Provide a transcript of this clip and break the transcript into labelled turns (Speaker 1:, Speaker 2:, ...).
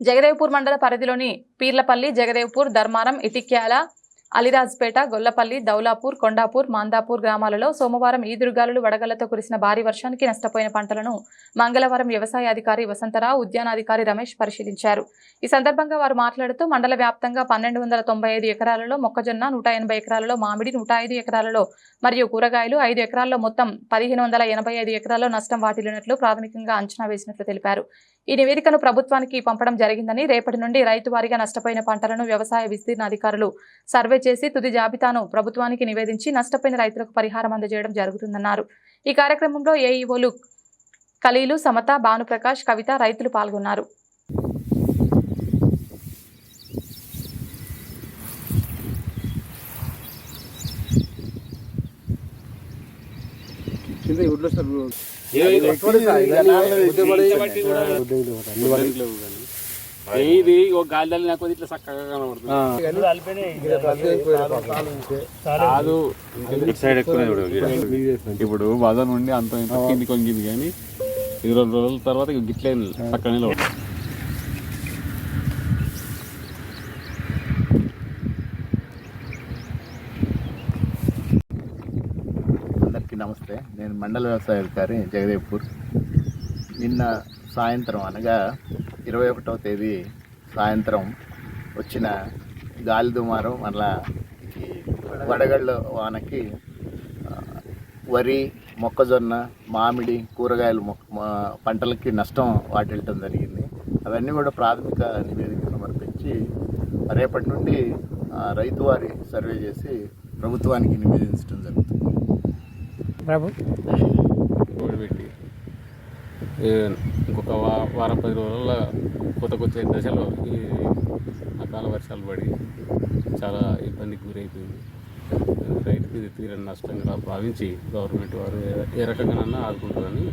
Speaker 1: జగదేవ్పూర్ మండల పరిధిలోని పీర్లపల్లి, జగదేవ్పూర్, ధర్మారం, ఇటిక్యాల, అలిరాజ్పేట, గొల్లపల్లి, దౌలాపూర్, కొండాపూర్, మాందాపూర్ గ్రామాలలో సోమవారం ఈదురుగాలులు, వడగళ్లతో కురిసిన భారీ వర్షానికి నష్టపోయిన పంటలను మంగళవారం వ్యవసాయ అధికారి వసంతరావు, ఉద్యానాధికారి రమేష్ పరిశీలించారు. ఈ సందర్భంగా వారు మాట్లాడుతూ మండల వ్యాప్తంగా 1295 ఎకరాలలో మొక్కజొన్న, 180 ఎకరాలలో మామిడి, 105 ఎకరాలలో మరియు కూరగాయలు, 5 ఎకరాల్లో మొత్తం 1585 ఎకరాల్లో నష్టం వాటిల్లినట్లు ప్రాథమికంగా అంచనా వేసినట్లు తెలిపారు. ఈ నివేదికను ప్రభుత్వానికి పంపడం జరిగిందని, రేపటి నుండి రైతు వారీగా నష్టపోయిన పంటలను వ్యవసాయ విస్తీర్ణ అధికారులు సర్వే చేసి తుది జాబితాను ప్రభుత్వానికి నివేదించి నష్టపోయిన రైతులకు పరిహారం అందజేయడం జరుగుతుందన్నారు. ఈ కార్యక్రమంలో ఏఈఓలు ఖలీలు, సమత, భానుప్రకాష్, కవిత, రైతులు పాల్గొన్నారు.
Speaker 2: ఇది గాలి నాకు ఇట్లా చక్కగా కనబడుతుంది. ఇప్పుడు బాధ నుండి అంత కింది కొంగింది కానీ 20 రోజుల తర్వాత గిట్లే చక్కగా
Speaker 3: అందరికీ నమస్తే. నేను మండల వ్యవసాయ అధికారి జగదేవ్పూర్. నిన్న సాయంత్రం అనగా 21వ తేదీ సాయంత్రం వచ్చిన గాలి దుమారం మళ్ళా వడగళ్ళ వానకి వరి, మొక్కజొన్న, మామిడి, కూరగాయలు పంటలకి నష్టం వాటిల్లటం జరిగింది. అవన్నీ కూడా ప్రాథమిక నివేదిక సమర్పించి రేపటి నుండి రైతువారి సర్వే చేసి ప్రభుత్వానికి నివేదించడం జరుగుతుంది.
Speaker 2: ఇంకొక వారం 10 రోజుల్లో కొత్తకొచ్చే దశలో ఈ అకాల వర్షాలు పడి చాలా ఇబ్బందికి గురైపోయింది. రైతుకి ఇది తీరని నష్టంగా భావించి గవర్నమెంట్ వారు ఏ రకంగానన్నా ఆదుకుంటుందని